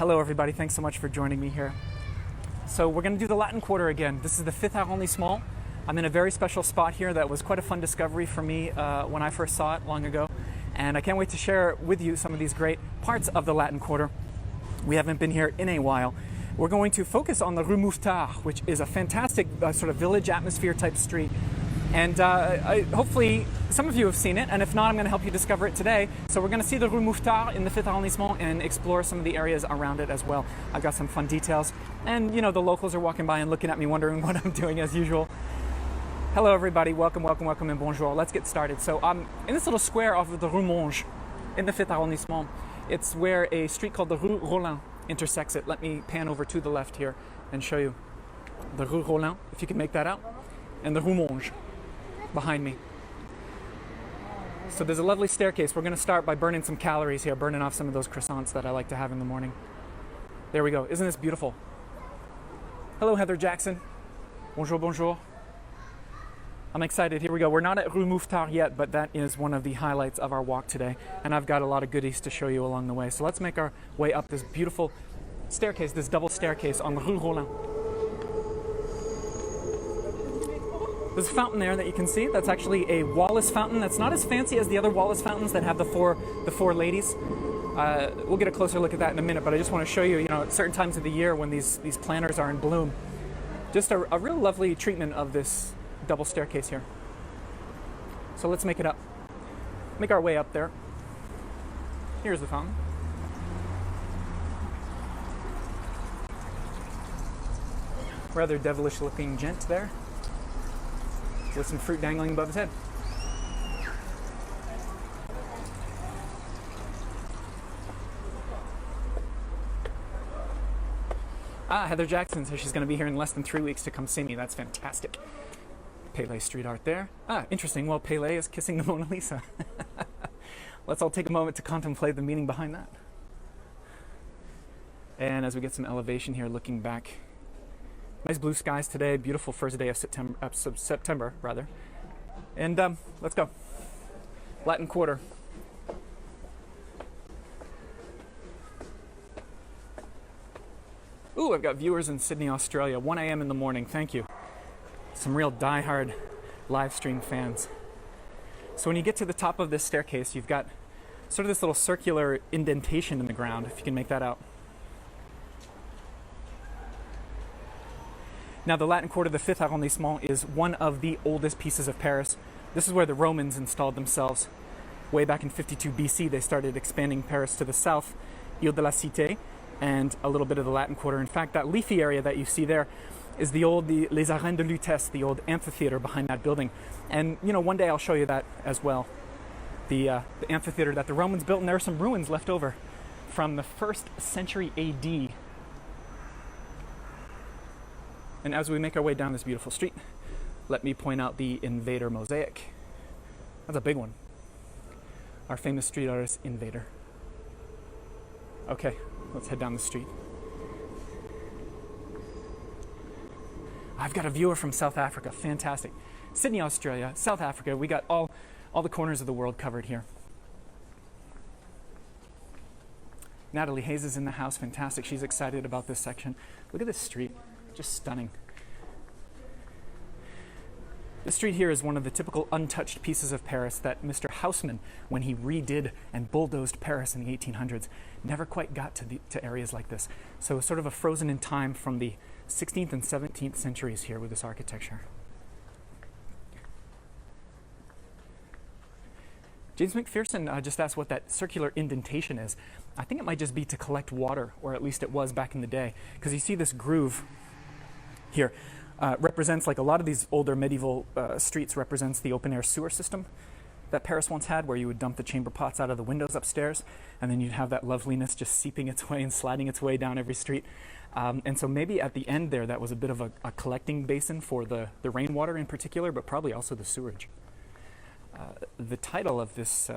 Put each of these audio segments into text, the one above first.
Hello everybody, thanks so much for joining me here. So we're going to do the Latin Quarter again. This is the 5th arrondissement. I'm in a very special spot here that was quite a fun discovery for me when I first saw it long ago. And I can't wait to share with you some of these great parts of the Latin Quarter. We haven't been here in a while. We're going to focus on the Rue Mouffetard, which is a fantastic sort of village atmosphere type street. And hopefully some of you have seen it, and if not, I'm going to help you discover it today. So we're going to see the Rue Mouffetard in the 5th arrondissement and explore some of the areas around it as well. I've got some fun details, and you know, the locals are walking by and looking at me wondering what I'm doing as usual. Hello everybody, welcome, and bonjour. Let's get started. So I'm in this little square off of the Rue Monge in the 5th arrondissement. It's where a street called the Rue Rollin intersects it. Let me pan over to the left here and show you the Rue Rollin, if you can make that out, and the Rue Monge behind me. So there's a lovely staircase. We're going to start by burning some calories here, burning off some of those croissants that I like to have in the morning. There we go. Isn't this beautiful? Hello, Heather Jackson. Bonjour, bonjour. I'm excited. Here we go. We're not at Rue Mouffetard yet, but that is one of the highlights of our walk today. And I've got a lot of goodies to show you along the way. So let's make our way up this beautiful staircase, this double staircase on the Rue Rollin. There's a fountain there that you can see. That's actually a Wallace fountain. That's not as fancy as the other Wallace fountains that have the four ladies. We'll get a closer look at that in a minute, but I just want to show you, you know, at certain times of the year when these planters are in bloom. Just a real lovely treatment of this double staircase here. So let's make it up. Make our way up there. Here's the fountain. Rather devilish looking gent there, with some fruit dangling above his head. Heather Jackson says she's going to be here in less than 3 weeks to come see me. That's fantastic. Pele street art there. Interesting. Well, Pele is kissing the Mona Lisa. Let's all take a moment to contemplate the meaning behind that. And as we get some elevation here, looking back, nice blue skies today. Beautiful first day of September, rather. And let's go. Latin Quarter. Ooh, I've got viewers in Sydney, Australia. 1 a.m. in the morning. Thank you. Some real die-hard live stream fans. So when you get to the top of this staircase, you've got sort of this little circular indentation in the ground, if you can make that out. Now, the Latin Quarter, the 5th arrondissement, is one of the oldest pieces of Paris. This is where the Romans installed themselves. Way back in 52 BC, they started expanding Paris to the south, Ile de la Cité, and a little bit of the Latin Quarter. In fact, that leafy area that you see there is the Les Arènes de Lutèce, the old amphitheater behind that building. And, you know, one day I'll show you that as well. The amphitheater that the Romans built, and there are some ruins left over from the 1st century AD. And as we make our way down this beautiful street, let me point out the Invader mosaic. That's a big one. Our famous street artist, Invader. Okay, let's head down the street. I've got a viewer from South Africa. Fantastic. Sydney, Australia, South Africa. We got all the corners of the world covered here. Natalie Hayes is in the house. Fantastic. She's excited about this section. Look at this street. Just stunning. This street here is one of the typical untouched pieces of Paris that Mr. Haussmann, when he redid and bulldozed Paris in the 1800s, never quite got to areas like this. So sort of a frozen in time from the 16th and 17th centuries here with this architecture. James McPherson just asked what that circular indentation is. I think it might just be to collect water, or at least it was back in the day, because you see this groove here. Represents, like a lot of these older medieval streets, represents the open-air sewer system that Paris once had, where you would dump the chamber pots out of the windows upstairs, and then you'd have that loveliness just seeping its way and sliding its way down every street. And so maybe at the end there, that was a bit of a collecting basin for the rainwater in particular, but probably also the sewerage. The title of this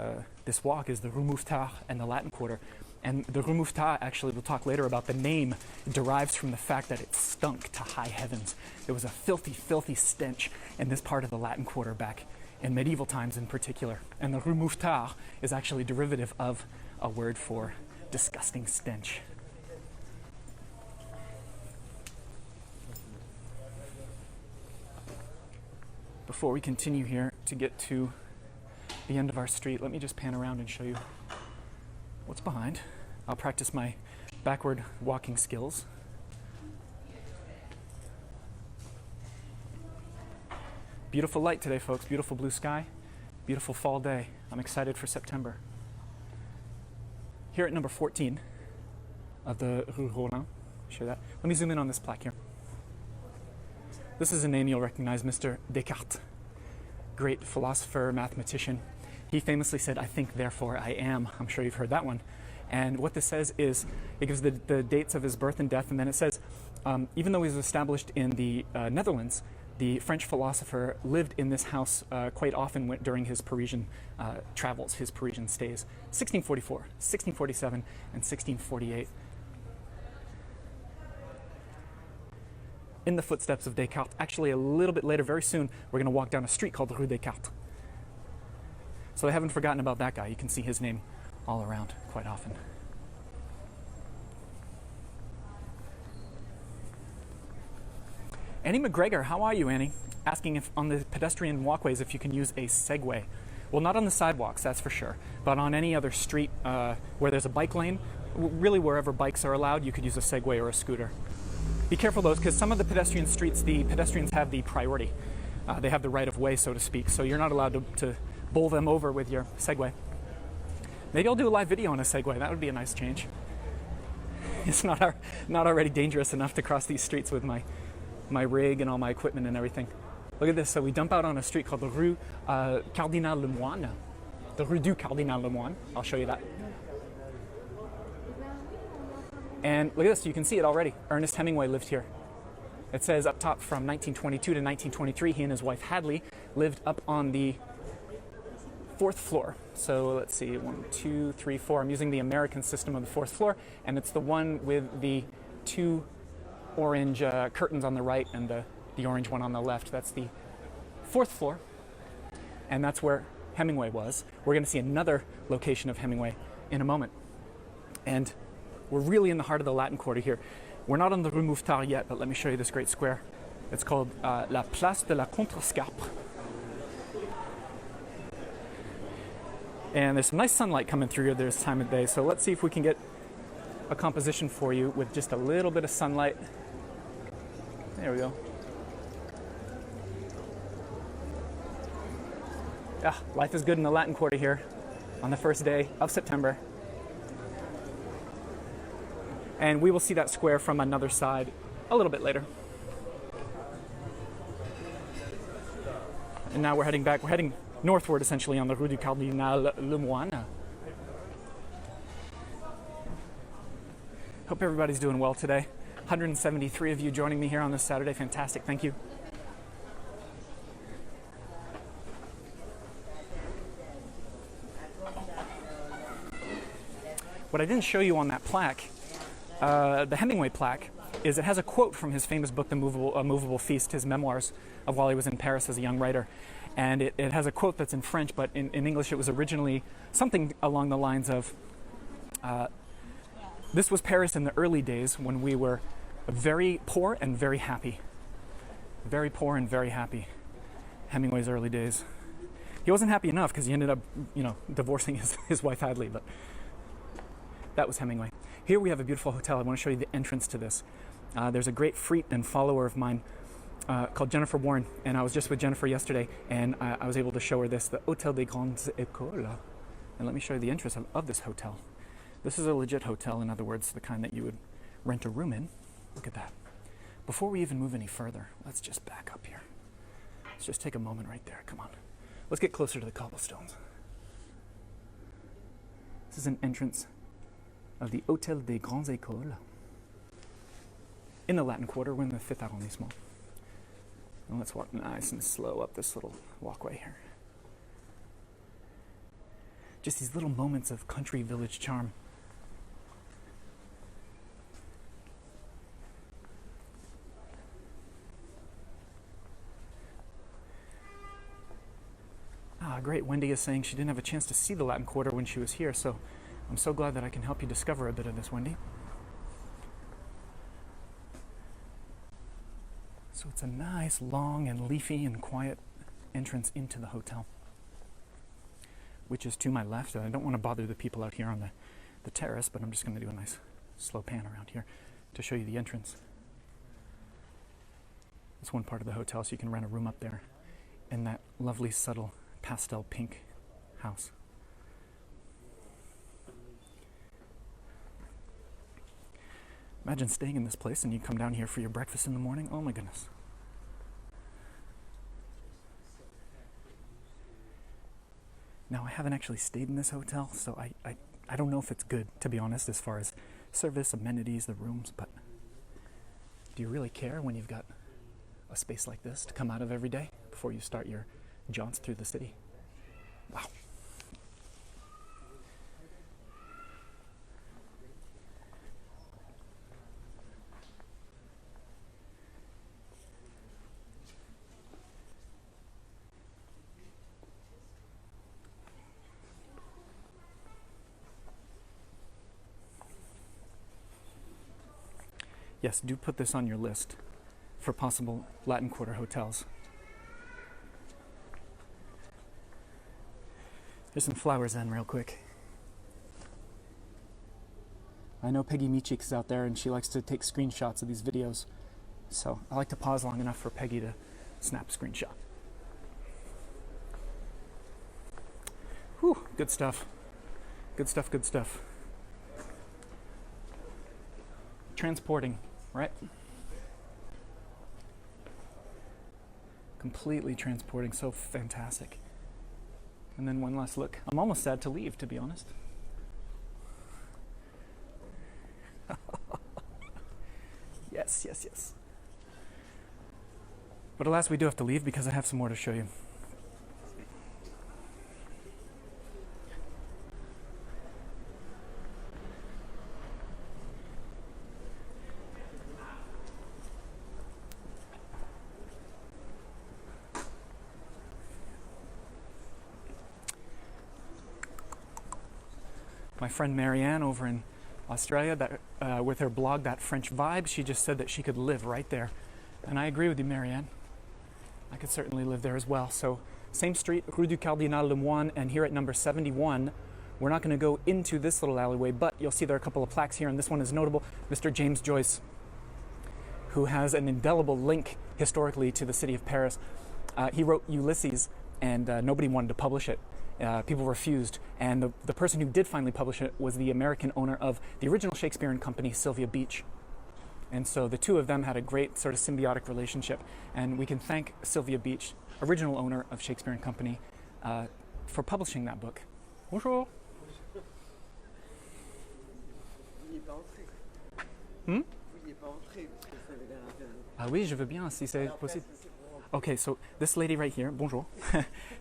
walk is the Rue Mouffetard and the Latin Quarter. And the Rue Mouffetard, actually, we'll talk later about the name, derives from the fact that it stunk to high heavens. There was a filthy, filthy stench in this part of the Latin Quarter back in medieval times in particular. And the Rue Mouffetard is actually derivative of a word for disgusting stench. before we continue here to get to the end of our street, let me just pan around and show you what's behind. I'll practice my backward walking skills. Beautiful light today, folks. Beautiful blue sky. Beautiful fall day. I'm excited for September. Here at number 14 of the Rue Rollin, show that. Let me zoom in on this plaque here. This is a name you'll recognize, Mr. Descartes, great philosopher, mathematician. He famously said, "I think, therefore I am." I'm sure you've heard that one. And what this says is, it gives the dates of his birth and death, and then it says, even though he was established in the Netherlands, the French philosopher lived in this house quite often during his Parisian travels, his Parisian stays. 1644, 1647, and 1648. In the footsteps of Descartes. Actually, a little bit later, very soon, we're going to walk down a street called Rue Descartes. So they haven't forgotten about that guy. You can see his name all around quite often. Annie McGregor, how are you, Annie? Asking if on the pedestrian walkways if you can use a Segway. Well, not on the sidewalks, that's for sure, but on any other street where there's a bike lane, really wherever bikes are allowed, you could use a Segway or a scooter. Be careful though, because some of the pedestrian streets, the pedestrians have the priority. They have the right of way, so to speak, so you're not allowed to bowl them over with your Segway. Maybe I'll do a live video on a Segway. That would be a nice change. It's not already dangerous enough to cross these streets with my rig and all my equipment and everything. Look at this. So we dump out on a street called the Rue Cardinal Lemoine. The Rue du Cardinal Lemoine. I'll show you that. And look at this. You can see it already. Ernest Hemingway lived here. It says up top from 1922 to 1923, he and his wife Hadley lived up on the 4th floor. So let's see, 1, 2, 3, 4. I'm using the American system of the 4th floor, and it's the one with the 2 orange curtains on the right and the orange one on the left. That's the 4th floor, and that's where Hemingway was. We're going to see another location of Hemingway in a moment. And we're really in the heart of the Latin Quarter here. We're not on the Rue Mouffetard yet, but let me show you this great square. It's called La Place de la Contrescarpe. And there's some nice sunlight coming through here this time of day, so let's see if we can get a composition for you with just a little bit of sunlight. There we go. Yeah, life is good in the Latin Quarter here on the first day of September. And we will see that square from another side a little bit later. And now we're heading back. We're heading northward, essentially, on the Rue du Cardinal Lemoine. Hope everybody's doing well today. 173 of you joining me here on this Saturday. Fantastic. Thank you. What I didn't show you on that plaque, the Hemingway plaque, is it has a quote from his famous book, The Movable Feast, his memoirs of while he was in Paris as a young writer. And it has a quote that's in French, but in English it was originally something along the lines of, this was Paris in the early days when we were very poor and very happy. Very poor and very happy. Hemingway's early days. He wasn't happy enough because he ended up, divorcing his wife Hadley, but that was Hemingway. Here we have a beautiful hotel. I want to show you the entrance to this. There's a great freak and follower of mine called Jennifer Warren, and I was just with Jennifer yesterday, and I was able to show her this, the Hôtel des Grandes Écoles. And let me show you the entrance of this hotel. This is a legit hotel, in other words, the kind that you would rent a room in. Look at that. Before we even move any further, let's just back up here. Let's just take a moment right there. Come on. Let's get closer to the cobblestones. This is an entrance of the Hôtel des Grandes Écoles in the Latin Quarter. We're in the 5th arrondissement. And let's walk nice and slow up this little walkway here. Just these little moments of country village charm. Great. Wendy is saying she didn't have a chance to see the Latin Quarter when she was here, so I'm so glad that I can help you discover a bit of this, Wendy. So it's a nice, long, and leafy and quiet entrance into the hotel, which is to my left. I don't want to bother the people out here on the terrace, but I'm just going to do a nice slow pan around here to show you the entrance. It's one part of the hotel, so you can rent a room up there in that lovely subtle pastel pink house. Imagine staying in this place and you come down here for your breakfast in the morning. Oh my goodness. Now, I haven't actually stayed in this hotel, so I don't know if it's good, to be honest, as far as service, amenities, the rooms, but do you really care when you've got a space like this to come out of every day before you start your jaunts through the city? Wow. Yes, do put this on your list for possible Latin Quarter hotels. There's some flowers then, real quick. I know Peggy Michik's out there and she likes to take screenshots of these videos. So I like to pause long enough for Peggy to snap a screenshot. Whew, good stuff. Good stuff, good stuff. Transporting, right? Completely transporting, so fantastic. And then one last look. I'm almost sad to leave, to be honest. Yes, yes, yes. But alas, we do have to leave because I have some more to show you. My friend Marianne over in Australia, that with her blog, That French Vibe, she just said that she could live right there. And I agree with you, Marianne. I could certainly live there as well. So same street, Rue du Cardinal Lemoine, and here at number 71, we're not going to go into this little alleyway, but you'll see there are a couple of plaques here, and this one is notable. Mr. James Joyce, who has an indelible link historically to the city of Paris. He wrote Ulysses, and nobody wanted to publish it. People refused, and the person who did finally publish it was the American owner of the original Shakespearean company, Sylvia Beach. And so the two of them had a great sort of symbiotic relationship, and we can thank Sylvia Beach, original owner of Shakespearean Company, for publishing that book. Bonjour. Ah oui, je veux bien, si c'est possible. Okay, so this lady right here, bonjour,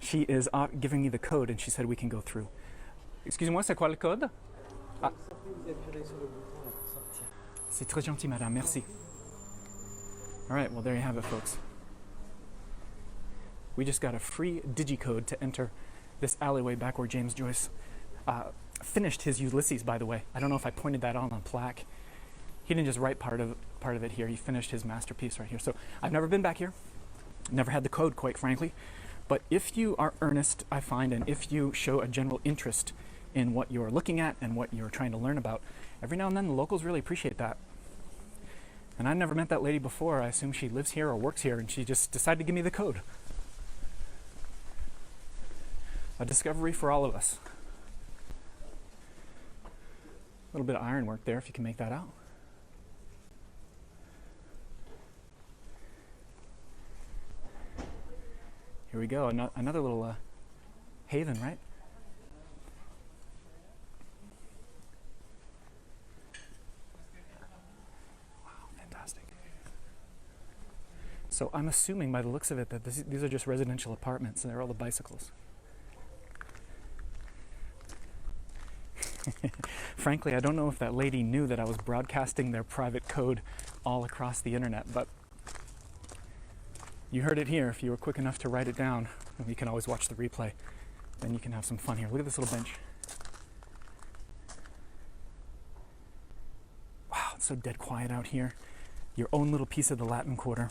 she is giving me the code, and she said we can go through. Excusez-moi, c'est quoi le code? Ah. C'est très gentil, madame, merci. All right, well, there you have it, folks. We just got a free digicode to enter this alleyway back where James Joyce finished his Ulysses, by the way. I don't know if I pointed that out on the plaque. He didn't just write part of it here. He finished his masterpiece right here. So I've never been back here. Never had the code, quite frankly. But if you are earnest, I find, and if you show a general interest in what you're looking at and what you're trying to learn about, every now and then the locals really appreciate that. And I've never met that lady before. I assume she lives here or works here, and she just decided to give me the code. A discovery for all of us. A little bit of ironwork there, if you can make that out. Here we go, another little haven, right? Wow, fantastic. So I'm assuming by the looks of it that these are just residential apartments, and they're all the bicycles. Frankly, I don't know if that lady knew that I was broadcasting their private code all across the internet, but you heard it here. If you were quick enough to write it down, and you can always watch the replay, then you can have some fun here. Look at this little bench. Wow, it's so dead quiet out here. Your own little piece of the Latin Quarter.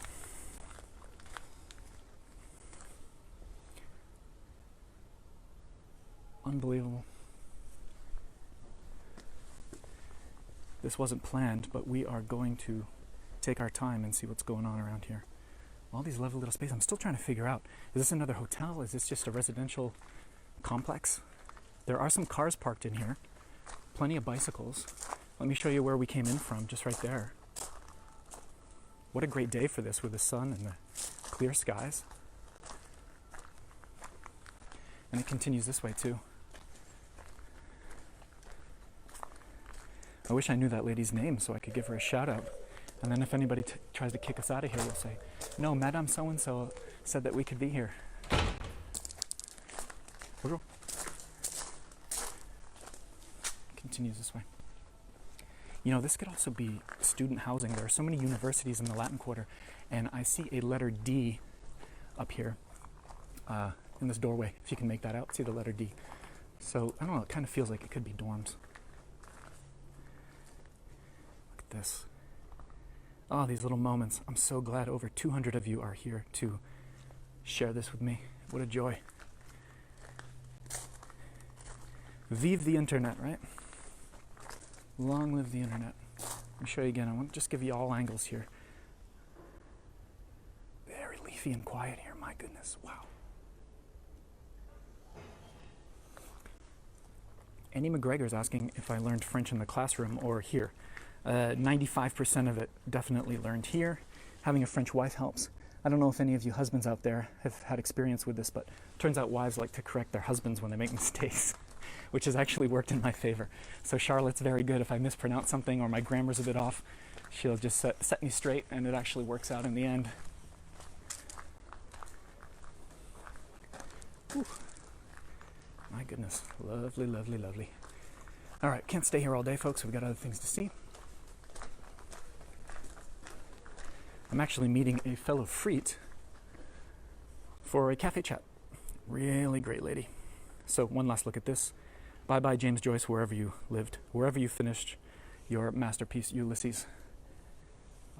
Unbelievable. This wasn't planned, but we are going to take our time and see what's going on around here. All these lovely little spaces. I'm still trying to figure out, is this another hotel? Is this just a residential complex? There are some cars parked in here, plenty of bicycles. Let me show you where we came in from, just right there. What a great day for this with the sun and the clear skies. And it continues this way too. I wish I knew that lady's name so I could give her a shout out. And then if anybody tries to kick us out of here, we'll say, no, Madame so-and-so said that we could be here. Continues this way. You know, this could also be student housing. There are so many universities in the Latin Quarter, and I see a letter D up here in this doorway, if you can make that out. See the letter D. So, I don't know, it kind of feels like it could be dorms. Look at this. Oh, these little moments. I'm so glad over 200 of you are here to share this with me. What a joy. Vive the internet, right? Long live the internet. Let me show you again. I want to just give you all angles here. Very leafy and quiet here. My goodness. Wow. Annie McGregor's asking if I learned French in the classroom or here. 95% of it definitely learned here. Having a French wife helps. I don't know if any of you husbands out there have had experience with this, but it turns out wives like to correct their husbands when they make mistakes, which has actually worked in my favor. So Charlotte's very good. If I mispronounce something or my grammar's a bit off, she'll just set me straight, and it actually works out in the end. Whew. My goodness. Lovely, lovely, lovely. All right, can't stay here all day, folks. We've got other things to see. I'm actually meeting a fellow Frite for a cafe chat. Really great lady. So one last look at this. Bye-bye, James Joyce, wherever you lived, wherever you finished your masterpiece, Ulysses.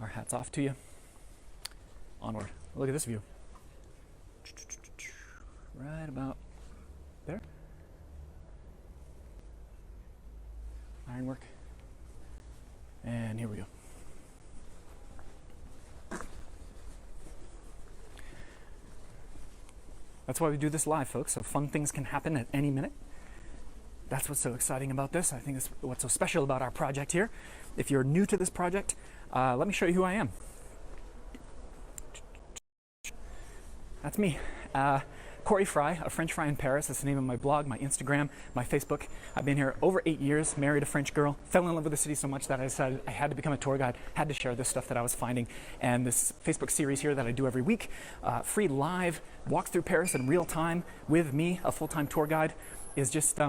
Our hats off to you. Onward. Look at this view. Right about there. Ironwork. And here we go. That's why we do this live, folks, so fun things can happen at any minute. That's what's so exciting about this. I think it's what's so special about our project here. If you're new to this project, let me show you who I am. That's me. Corey Frye, a French fry in Paris. That's the name of my blog, my Instagram, my Facebook. I've been here over 8 years, married a French girl, fell in love with the city so much that I decided I had to become a tour guide, had to share this stuff that I was finding. And this Facebook series here that I do every week, free live walk through Paris in real time with me, a full-time tour guide, is just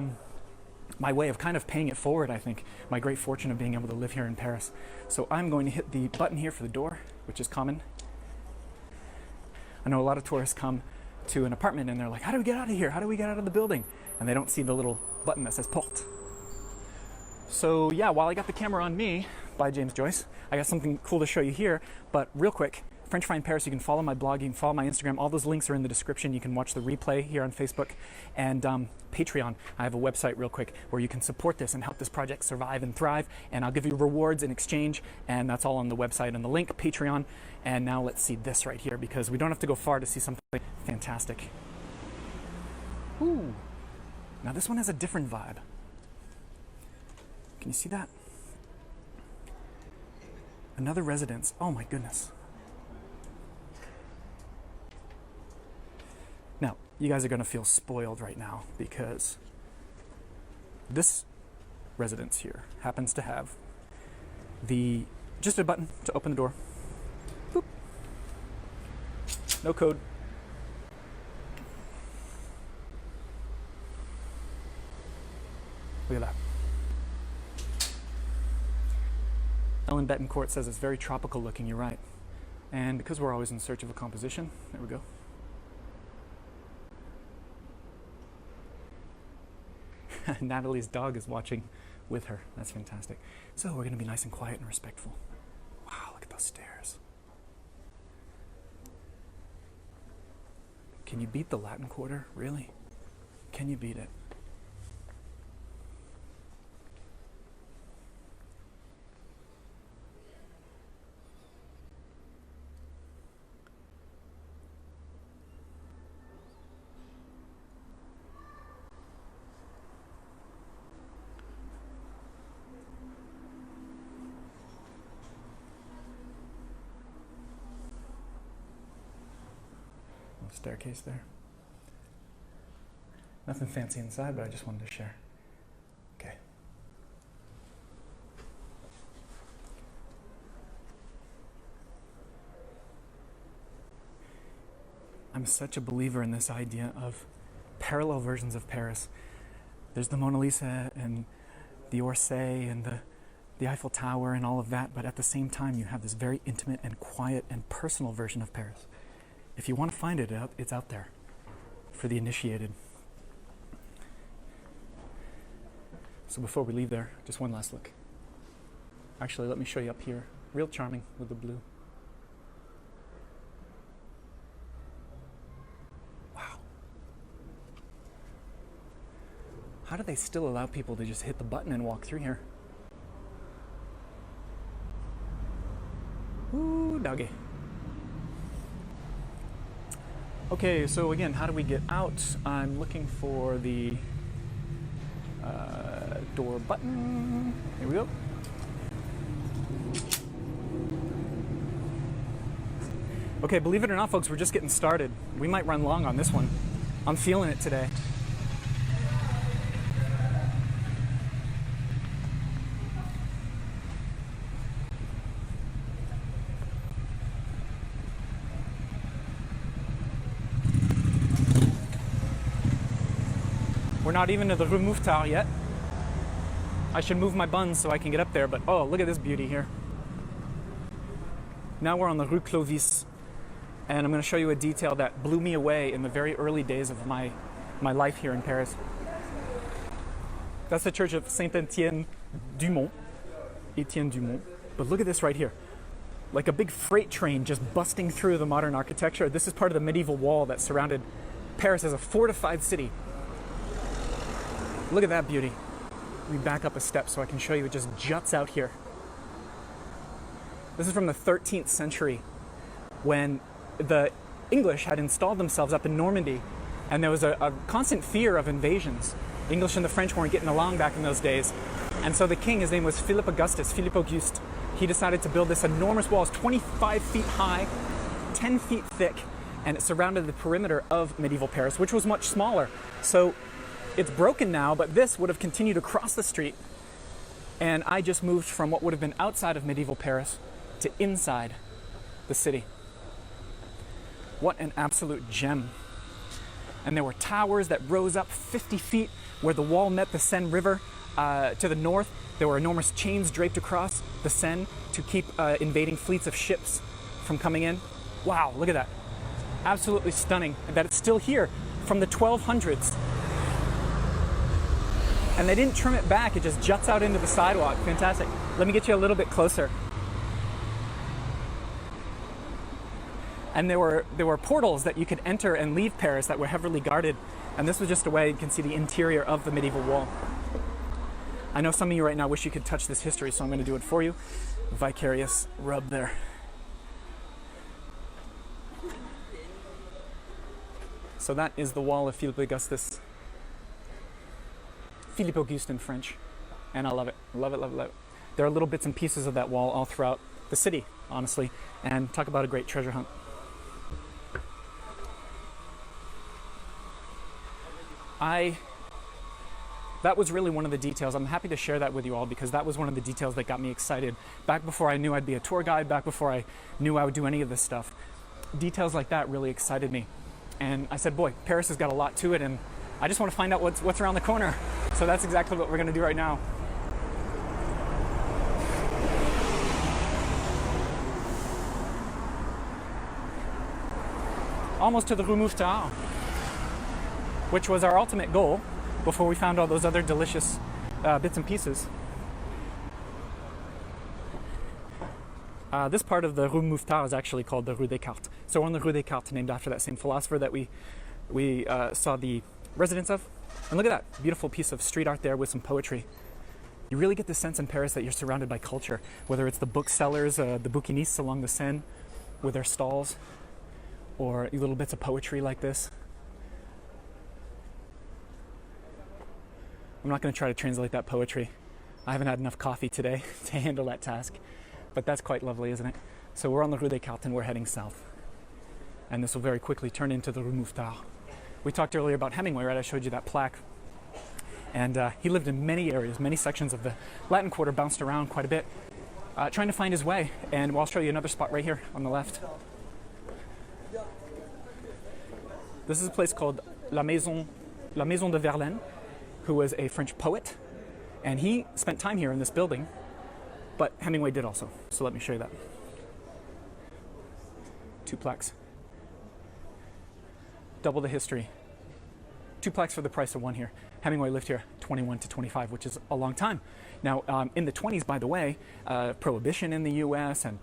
my way of kind of paying it forward, I think. My great fortune of being able to live here in Paris. So I'm going to hit the button here for the door, which is common. I know a lot of tourists come to an apartment and they're like, how do we get out of here? How do we get out of the building? And they don't see the little button that says porte. So yeah, while I got the camera on me, by James Joyce, I got something cool to show you here. But real quick, French Fry in Paris, you can follow my blog, you can follow my Instagram. All those links are in the description. You can watch the replay here on Facebook. And Patreon, I have a website real quick where you can support this and help this project survive and thrive. And I'll give you rewards in exchange. And that's all on the website and the link, Patreon. And now let's see this right here, because we don't have to go far to see something fantastic. Ooh. Now this one has a different vibe. Can you see that? Another residence. Oh my goodness. Now, you guys are going to feel spoiled right now because this residence here happens to have just a button to open the door. Boop. No code. Look at that. Ellen Betancourt says it's very tropical looking, you're right. And because we're always in search of a composition, there we go. Natalie's dog is watching with her. That's fantastic. So we're going to be nice and quiet and respectful. Wow, look at those stairs. Can you beat the Latin Quarter? Really? Can you beat it? staircase there. Nothing fancy inside, but I just wanted to share. Okay. I'm such a believer in this idea of parallel versions of Paris. There's the Mona Lisa and the Orsay and the Eiffel Tower and all of that, but at the same time you have this very intimate and quiet and personal version of Paris. If you want to find it, it's out there for the initiated. So before we leave there, just one last look. Actually, let me show you up here. Real charming with the blue. Wow. How do they still allow people to just hit the button and walk through here? Ooh, doggy. Okay, so again, how do we get out? I'm looking for the door button. Here we go. Okay, believe it or not, folks, we're just getting started. We might run long on this one. I'm feeling it today. We're not even to the Rue Mouffetard yet. I should move my buns so I can get up there, but oh, look at this beauty here. Now we're on the Rue Clovis, and I'm going to show you a detail that blew me away in the very early days of my life here in Paris. That's the church of Saint-Étienne du Mont. Étienne du Mont. But look at this right here. Like a big freight train just busting through the modern architecture. This is part of the medieval wall that surrounded Paris as a fortified city. Look at that beauty. Let me back up a step so I can show you. It just juts out here. This is from the 13th century when the English had installed themselves up in Normandy, and there was a constant fear of invasions. The English and the French weren't getting along back in those days. And so the king, his name was Philippe Auguste, he decided to build this enormous wall. It's 25 feet high, 10 feet thick, and it surrounded the perimeter of medieval Paris, which was much smaller. So it's broken now, but this would have continued across the street, and I just moved from what would have been outside of medieval Paris to inside the city. What an absolute gem. And there were towers that rose up 50 feet where the wall met the Seine River. To the north, there were enormous chains draped across the Seine to keep invading fleets of ships from coming in. Wow, look at that. Absolutely stunning. And that it's still here from the 1200s. And they didn't trim it back, it just juts out into the sidewalk. Fantastic. Let me get you a little bit closer. And there were portals that you could enter and leave Paris that were heavily guarded. And this was just a way you can see the interior of the medieval wall. I know some of you right now wish you could touch this history, so I'm going to do it for you. Vicarious rub there. So that is the wall of Philippe Auguste. Philippe Auguste in French, and I love it. Love it, love it, love it. There are little bits and pieces of that wall all throughout the city, honestly, and talk about a great treasure hunt. That was really one of the details. I'm happy to share that with you all because that was one of the details that got me excited. Back before I knew I'd be a tour guide, back before I knew I would do any of this stuff, details like that really excited me. And I said, boy, Paris has got a lot to it, and I just want to find out what's around the corner. So that's exactly what we're going to do right now. Almost to the Rue Mouffetard, which was our ultimate goal before we found all those other delicious bits and pieces. This part of the Rue Mouffetard is actually called the Rue Descartes. So we're on the Rue Descartes, named after that same philosopher that we saw the residence of. And look at that beautiful piece of street art there with some poetry. You really get the sense in Paris that you're surrounded by culture, whether it's the booksellers, the bouquinistes along the Seine with their stalls, or little bits of poetry like this. I'm not going to try to translate that poetry. I haven't had enough coffee today to handle that task, but that's quite lovely, isn't it? So we're on the Rue Descartes and we're heading south. and this will very quickly turn into the Rue Mouffetard. We talked earlier about Hemingway, right? I showed you that plaque. And he lived in many areas, many sections of the Latin Quarter, bounced around quite a bit, trying to find his way. And I'll show you another spot right here on the left. This is a place called La Maison de Verlaine, who was a French poet. And he spent time here in this building, but Hemingway did also. So let me show you that. 2 plaques. Double the history. 2 plaques for the price of 1 here. Hemingway lived here 21 to 25, which is a long time. Now, in the 20s, by the way, prohibition in the U.S. and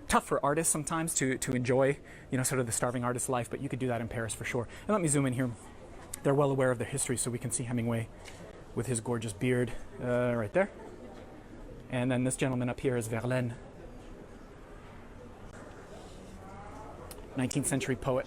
tough for artists sometimes to enjoy, sort of the starving artist life, but you could do that in Paris for sure. And let me zoom in here. They're well aware of their history, so we can see Hemingway with his gorgeous beard right there. And then this gentleman up here is Verlaine, 19th century poet.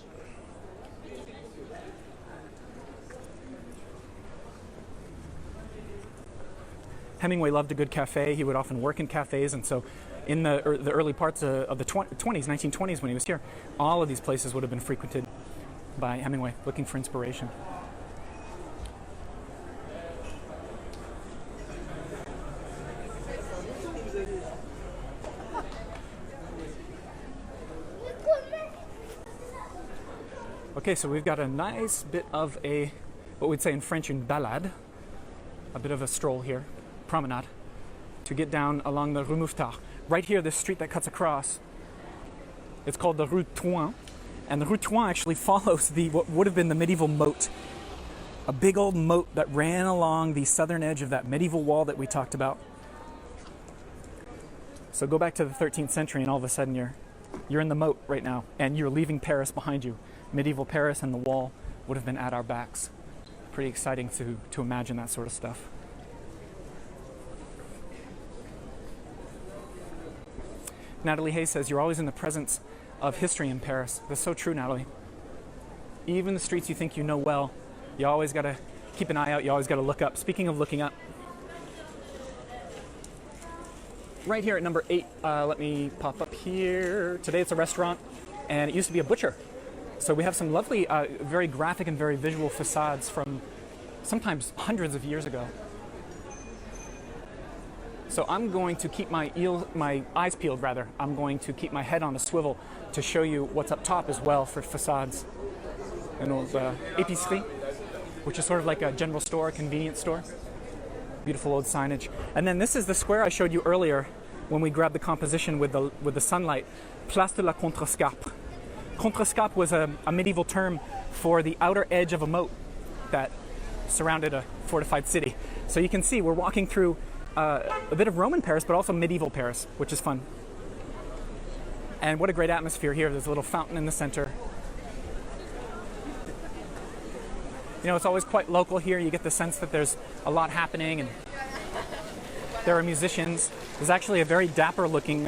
Hemingway loved a good cafe. He would often work in cafes, and so in the early parts of the 1920s when he was here, all of these places would have been frequented by Hemingway looking for inspiration. Okay, so we've got a nice bit of what we'd say in French, une balade, a bit of a stroll here, promenade, to get down along the Rue Mouffetard. Right here, this street that cuts across, it's called the Rue Trouin, and the Rue Trouin actually follows what would have been the medieval moat, a big old moat that ran along the southern edge of that medieval wall that we talked about. So go back to the 13th century, and all of a sudden you're in the moat right now, and you're leaving Paris behind you. Medieval Paris and the wall would have been at our backs. Pretty exciting to imagine that sort of stuff. Natalie Hayes says, you're always in the presence of history in Paris. That's so true, Natalie. Even the streets you think you know well, you always got to keep an eye out, you always got to look up. Speaking of looking up, right here at number 8, let me pop up here. Today it's a restaurant, and it used to be a butcher. So we have some lovely, very graphic and very visual facades from sometimes hundreds of years ago. So I'm going to keep my eyes peeled, rather. I'm going to keep my head on a swivel to show you what's up top as well for facades. An old épicerie, which is sort of like a general store, a convenience store. Beautiful old signage. And then this is the square I showed you earlier when we grabbed the composition with the sunlight. Place de la Contrescarpe. Contrescarpe was a medieval term for the outer edge of a moat that surrounded a fortified city. So you can see we're walking through a bit of Roman Paris, but also medieval Paris, which is fun. And what a great atmosphere here. There's a little fountain in the center. It's always quite local here. You get the sense that there's a lot happening, and there are musicians. There's actually a very dapper-looking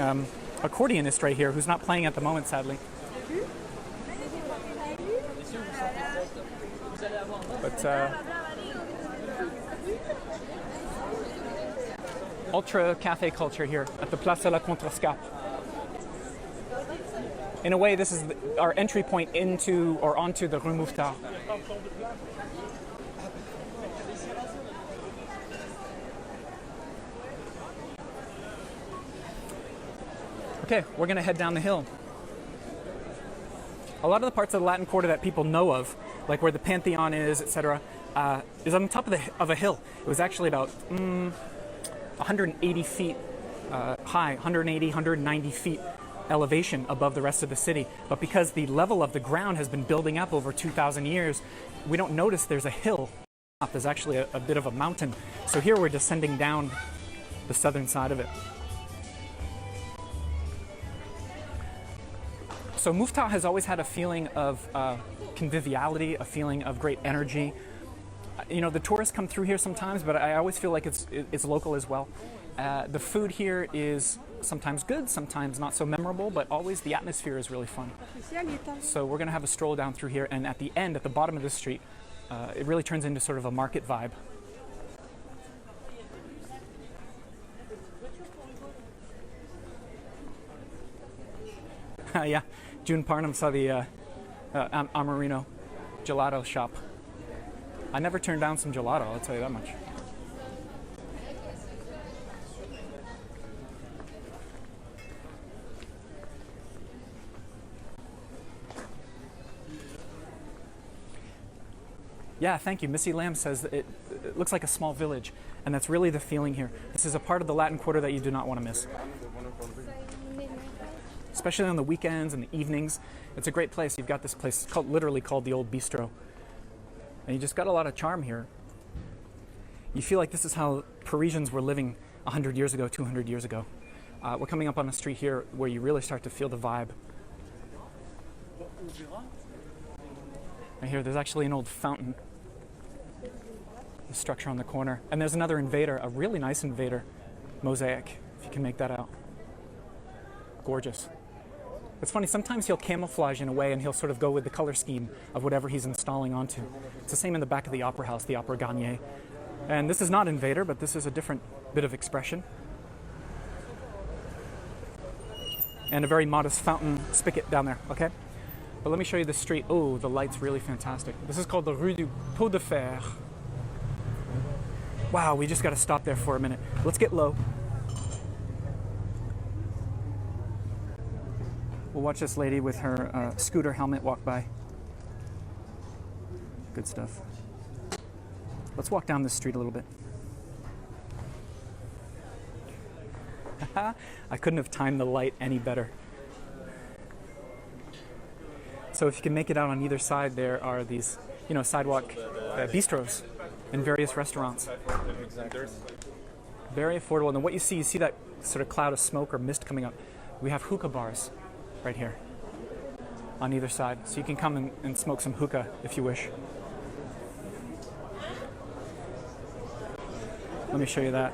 accordionist right here who's not playing at the moment, sadly. But ultra cafe culture here at the Place de la Contrescarpe. In a way, this is our entry point into or onto the Rue Mouffetard. Okay, we're going to head down the hill. A lot of the parts of the Latin Quarter that people know of, like where the Pantheon is, etc., is on the top of a hill. It was actually about 180 feet high, 180, 190 feet elevation above the rest of the city. But because the level of the ground has been building up over 2,000 years, we don't notice there's a hill. There's actually a bit of a mountain. So here we're descending down the southern side of it. So Mouffetard has always had a feeling of conviviality, a feeling of great energy. The tourists come through here sometimes, but I always feel like it's local as well. The food here is sometimes good, sometimes not so memorable, but always the atmosphere is really fun. So we're going to have a stroll down through here, and at the end, at the bottom of the street, it really turns into sort of a market vibe. Yeah, June Parnham saw the Amarino gelato shop. I never turned down some gelato, I'll tell you that much. Yeah, thank you. Missy Lamb says that it looks like a small village, and that's really the feeling here. This is a part of the Latin Quarter that you do not want to miss. Especially on the weekends and the evenings. It's a great place. You've got this place literally called the Old Bistro. And you just got a lot of charm here. You feel like this is how Parisians were living 100 years ago, 200 years ago. We're coming up on a street here where you really start to feel the vibe. Right here, there's actually an old fountain. The structure on the corner. And there's another invader, a really nice invader mosaic, if you can make that out. Gorgeous. It's funny, sometimes he'll camouflage in a way and he'll sort of go with the color scheme of whatever he's installing onto. It's the same in the back of the Opera House, the Opera Garnier. And this is not invader, but this is a different bit of expression. And a very modest fountain spigot down there, okay? But let me show you the street. Oh, the light's really fantastic. This is called the Rue du Pot de Fer. Wow, we just got to stop there for a minute. Let's get low. We'll watch this lady with her scooter helmet walk by. Good stuff. Let's walk down this street a little bit. I couldn't have timed the light any better. So if you can make it out on either side, there are these, sidewalk bistros and various restaurants. Very affordable. And what you see that sort of cloud of smoke or mist coming up. We have hookah bars right here on either side. So you can come and smoke some hookah if you wish. Let me show you that.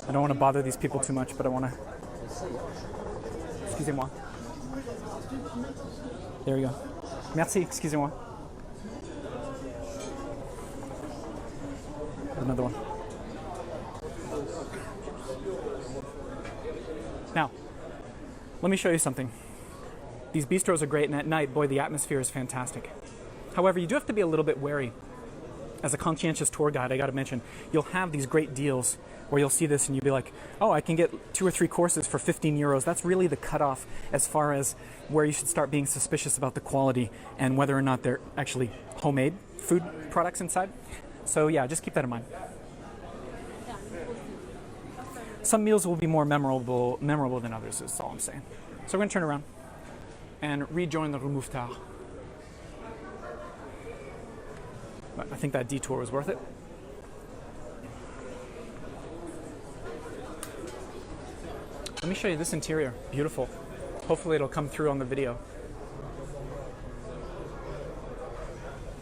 I don't want to bother these people too much, but I want to... Excusez-moi. There we go. Merci, excusez-moi. Another one. Now, let me show you something. These bistros are great, and at night, boy, the atmosphere is fantastic. However, you do have to be a little bit wary. As a conscientious tour guide, I got to mention, you'll have these great deals where you'll see this and you'll be like, oh, I can get 2 or 3 courses for 15 euros. That's really the cutoff as far as where you should start being suspicious about the quality and whether or not they're actually homemade food products inside. So yeah, just keep that in mind. Some meals will be more memorable than others, is all I'm saying. So we're going to turn around and rejoin the Rue Mouffetard. But I think that detour was worth it. Let me show you this interior. Beautiful. Hopefully it'll come through on the video.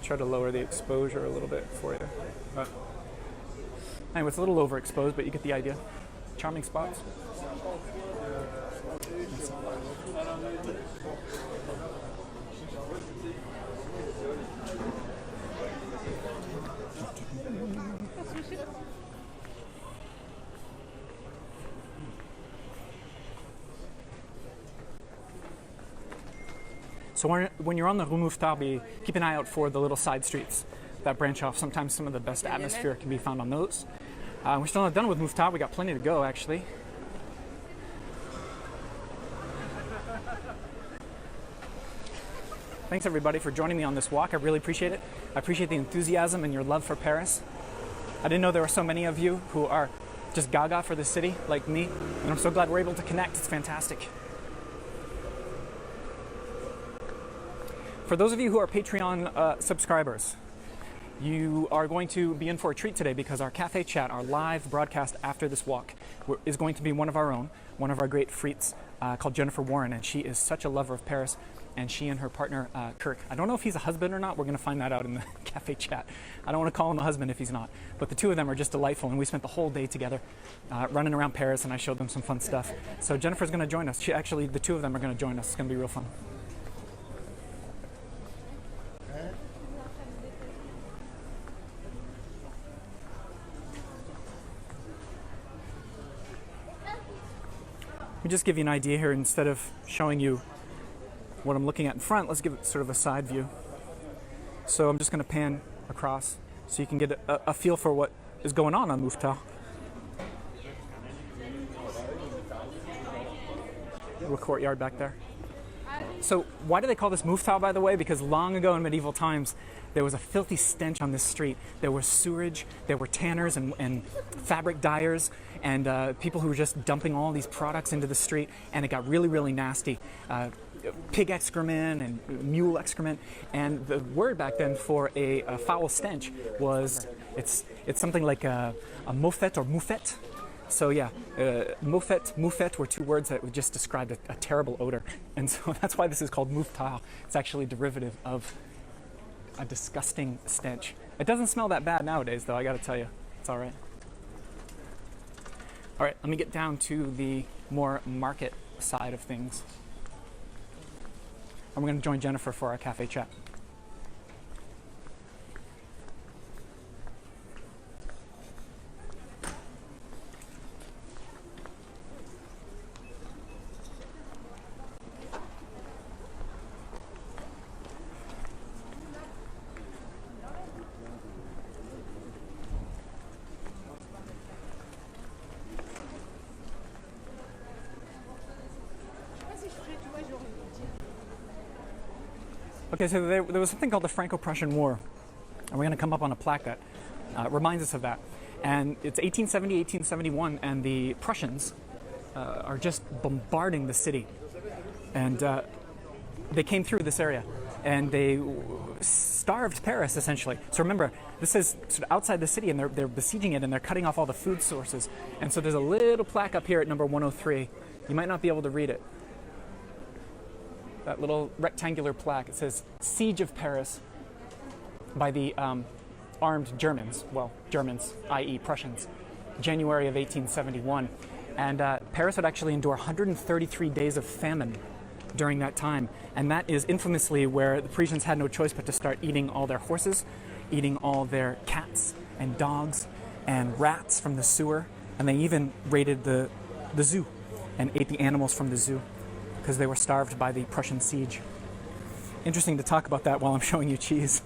Try to lower the exposure a little bit for you. Anyway, it's a little overexposed, but you get the idea. Charming spots. So when you're on the Rue Mouffetard, keep an eye out for the little side streets that branch off. Sometimes some of the best atmosphere can be found on those. We're still not done with Mouffetard. We got plenty to go, actually. Thanks, everybody, for joining me on this walk. I really appreciate it. I appreciate the enthusiasm and your love for Paris. I didn't know there were so many of you who are just gaga for the city, like me. And I'm so glad we're able to connect. It's fantastic. For those of you who are Patreon subscribers, you are going to be in for a treat today because our cafe chat, our live broadcast after this walk, is going to be one of our own, one of our great frites called Jennifer Warren, and she is such a lover of Paris, and she and her partner, Kirk. I don't know if he's a husband or not. We're going to find that out in the cafe chat. I don't want to call him a husband if he's not, but the two of them are just delightful, and we spent the whole day together running around Paris, and I showed them some fun stuff. So Jennifer's going to join us. The two of them are going to join us. It's going to be real fun. Let me just give you an idea here. Instead of showing you what I'm looking at in front, let's give it sort of a side view. So I'm just going to pan across so you can get a feel for what is going on Mouffetard. Little courtyard back there. So why do they call this Mouffetard, by the way? Because long ago in medieval times, there was a filthy stench on this street. There was sewage, there were tanners and fabric dyers, and people who were just dumping all these products into the street, and it got really, really nasty. Pig excrement and mule excrement, and the word back then for a foul stench was, it's something like a moffette or moufette. So yeah, moufette were two words that just described a terrible odor, and so that's why this is called Mouffetard. It's actually a derivative of a disgusting stench. It doesn't smell that bad nowadays, though, I gotta tell you. It's all right. All right, let me get down to the more market side of things. And we're gonna join Jennifer for our cafe chat. Okay, so there was something called the Franco-Prussian War, and we're going to come up on a plaque that reminds us of that. And it's 1870, 1871, and the Prussians are just bombarding the city. And they came through this area, and they starved Paris, essentially. So remember, this is sort of outside the city, and they're besieging it, and they're cutting off all the food sources. And so there's a little plaque up here at number 103. You might not be able to read it. That little rectangular plaque, it says Siege of Paris by the armed Germans, well, Germans, i.e. Prussians, January of 1871. And Paris would actually endure 133 days of famine during that time. And that is infamously where the Parisians had no choice but to start eating all their horses, eating all their cats and dogs and rats from the sewer. And they even raided the zoo and ate the animals from the zoo, because they were starved by the Prussian siege. Interesting to talk about that while I'm showing you cheese.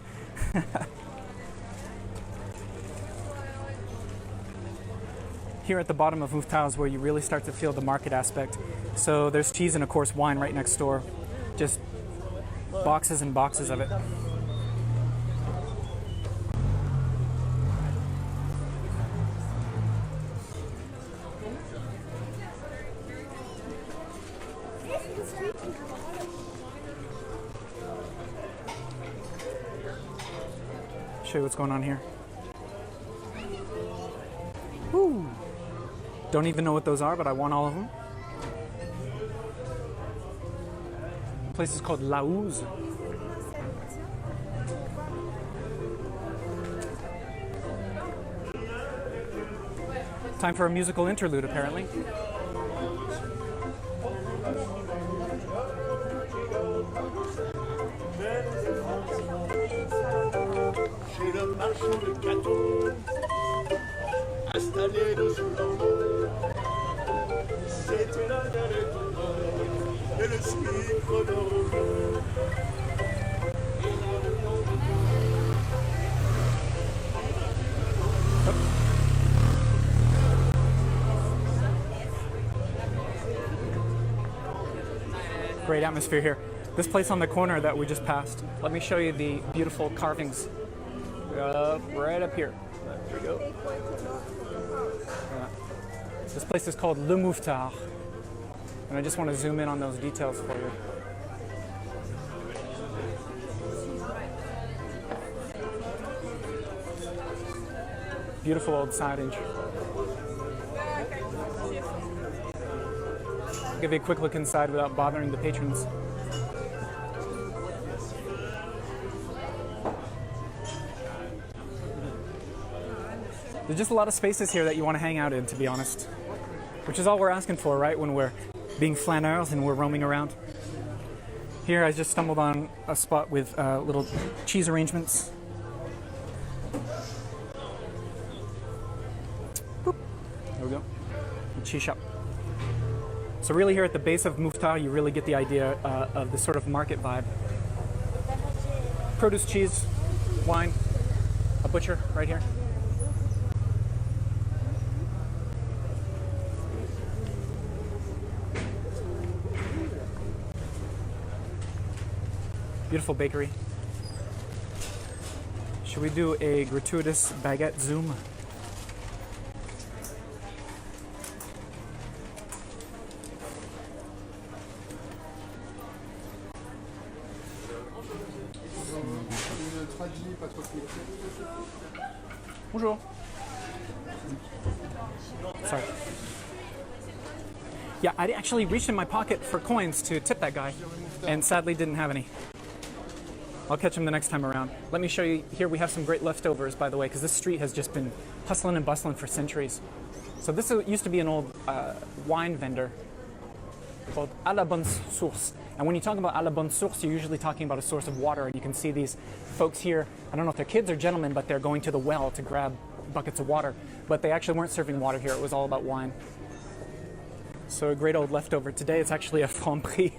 Here at the bottom of Mouffetard is where you really start to feel the market aspect. So there's cheese and, of course, wine right next door. Just boxes and boxes of it. Show you what's going on here. Woo! Don't even know what those are, but I want all of them. The place is called La Ouze. Time for a musical interlude, apparently. Chez le marchand de gâteaux, installé dessous l'eau, c'est une année de et le sucre d'eau. Great atmosphere here. This place on the corner that we just passed, let me show you the beautiful carvings right up here. There we go. Yeah. This place is called Rue Mouffetard, and I just want to zoom in on those details for you. Beautiful old signage. I'll give you a quick look inside without bothering the patrons. There's just a lot of spaces here that you want to hang out in, to be honest. Which is all we're asking for, right, when we're being flaneurs and we're roaming around. Here I just stumbled on a spot with little cheese arrangements. Boop. There we go. A cheese shop. So really here at the base of Mouffetard, you really get the idea of the sort of market vibe. Produce, cheese, wine, a butcher right here. Beautiful bakery. Should we do a gratuitous baguette zoom? Bonjour. Sorry. Yeah, I actually reached in my pocket for coins to tip that guy, and sadly didn't have any. I'll catch him the next time around. Let me show you, here we have some great leftovers, by the way, because this street has just been hustling and bustling for centuries. So this used to be an old wine vendor called À la Bonne Source. And when you talk about À la Bonne Source, you're usually talking about a source of water. And you can see these folks here, I don't know if they're kids or gentlemen, but they're going to the well to grab buckets of water. But they actually weren't serving water here. It was all about wine. So a great old leftover. Today it's actually a Franprix.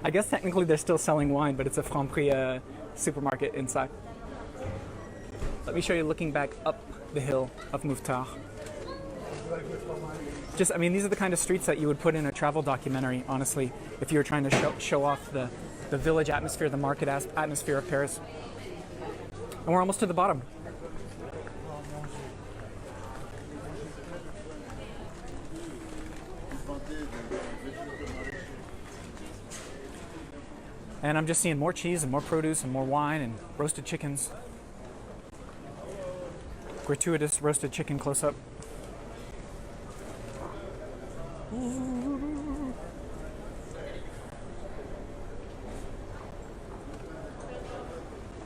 I guess technically they're still selling wine, but it's a Franprix supermarket inside. Let me show you looking back up the hill of Mouffetard. I mean, these are the kind of streets that you would put in a travel documentary, honestly, if you were trying to show off the village atmosphere, the market atmosphere of Paris. And we're almost to the bottom. And I'm just seeing more cheese and more produce and more wine and roasted chickens. Gratuitous roasted chicken close up.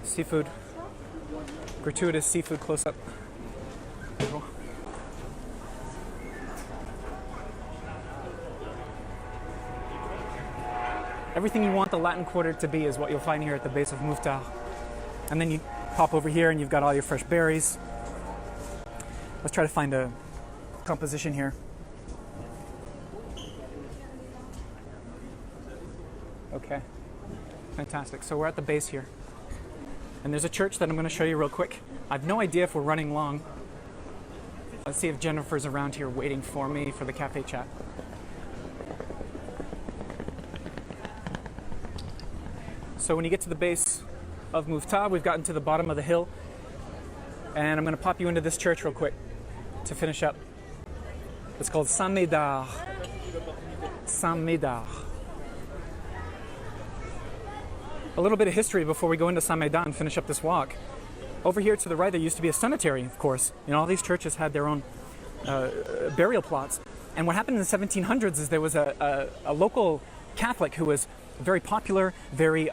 Seafood. Gratuitous seafood close up. Everything you want the Latin Quarter to be is what you'll find here at the base of Mouffetard. And then you pop over here and you've got all your fresh berries. Let's try to find a composition here. Okay, fantastic. So we're at the base here. And there's a church that I'm going to show you real quick. I have no idea if we're running long. Let's see if Jennifer's around here waiting for me for the cafe chat. So when you get to the base of Mouffetard, we've gotten to the bottom of the hill. And I'm going to pop you into this church real quick to finish up. It's called Saint-Médard. Saint-Médard. A little bit of history before we go into Saint-Médard and finish up this walk. Over here to the right, there used to be a cemetery, of course. You know, all these churches had their own burial plots. And what happened in the 1700s is there was a local Catholic who was very popular, very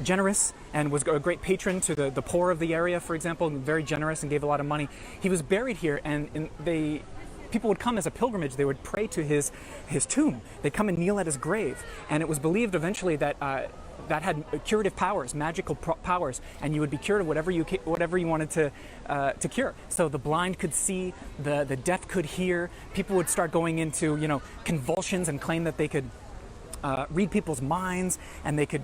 generous, and was a great patron to the poor of the area, for example, very generous and gave a lot of money. He was buried here, and people would come as a pilgrimage. They would pray to his tomb. They'd come and kneel at his grave. And it was believed eventually that that had curative powers, magical powers, and you would be cured of whatever you wanted to cure. So the blind could see, the deaf could hear. People would start going into convulsions and claim that they could read people's minds, and they could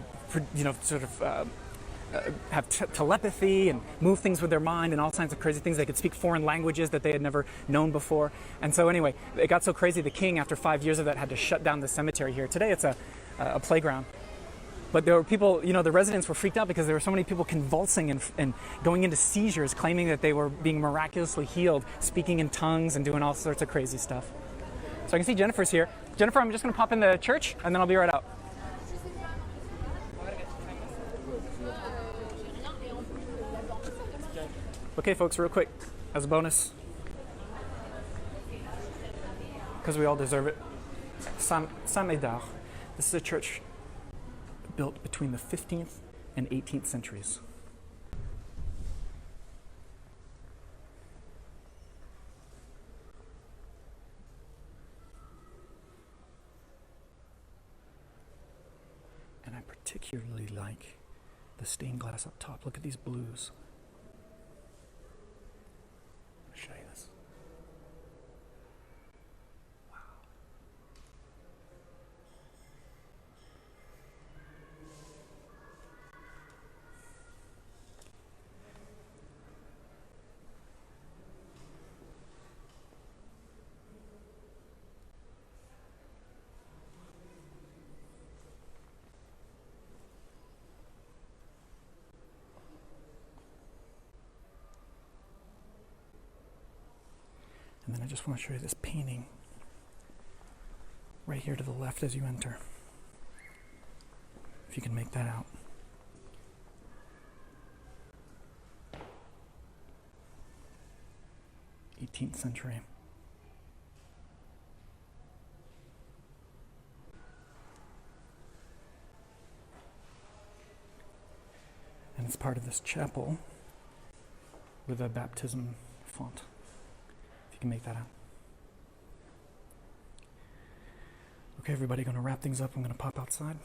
have telepathy and move things with their mind and all kinds of crazy things. They could speak foreign languages that they had never known before. And so anyway, it got so crazy the king, after 5 years of that, had to shut down the cemetery here. Today it's a playground. But there were people, the residents were freaked out because there were so many people convulsing and going into seizures, claiming that they were being miraculously healed, speaking in tongues and doing all sorts of crazy stuff. So I can see Jennifer's here. Jennifer, I'm just going to pop in the church and then I'll be right out. Okay, folks, real quick, as a bonus, because we all deserve it, Saint-Médard. This is a church built between the 15th and 18th centuries. And I particularly like the stained glass up top. Look at these blues. I'll show you this. Wow. And then I just want to show you this painting right here to the left as you enter. If you can make that out. '18th century. And it's part of this chapel with a baptism font. If you can make that out. Okay, everybody, going to wrap things up. I'm going to pop outside.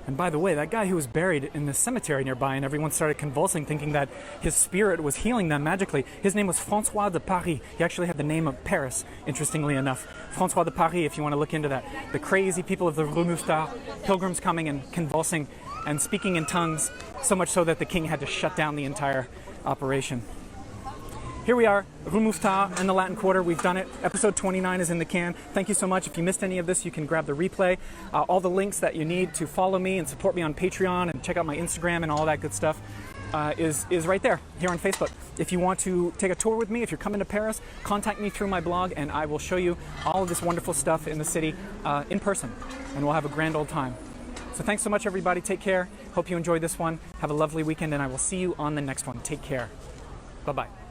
And by the way, that guy who was buried in the cemetery nearby and everyone started convulsing thinking that his spirit was healing them magically, his name was François de Paris. He actually had the name of Paris, interestingly enough. François de Paris, if you want to look into that. The crazy people of the Rue Mouffetard, pilgrims coming and convulsing and speaking in tongues, so much so that the king had to shut down the entire operation. Here we are, Rue Mouffetard and the Latin Quarter. We've done it. Episode 29 is in the can. Thank you so much. If you missed any of this, you can grab the replay. All the links that you need to follow me and support me on Patreon and check out my Instagram and all that good stuff is right there, here on Facebook. If you want to take a tour with me, if you're coming to Paris, contact me through my blog and I will show you all of this wonderful stuff in the city in person. And we'll have a grand old time. So thanks so much, everybody. Take care. Hope you enjoyed this one. Have a lovely weekend and I will see you on the next one. Take care. Bye-bye.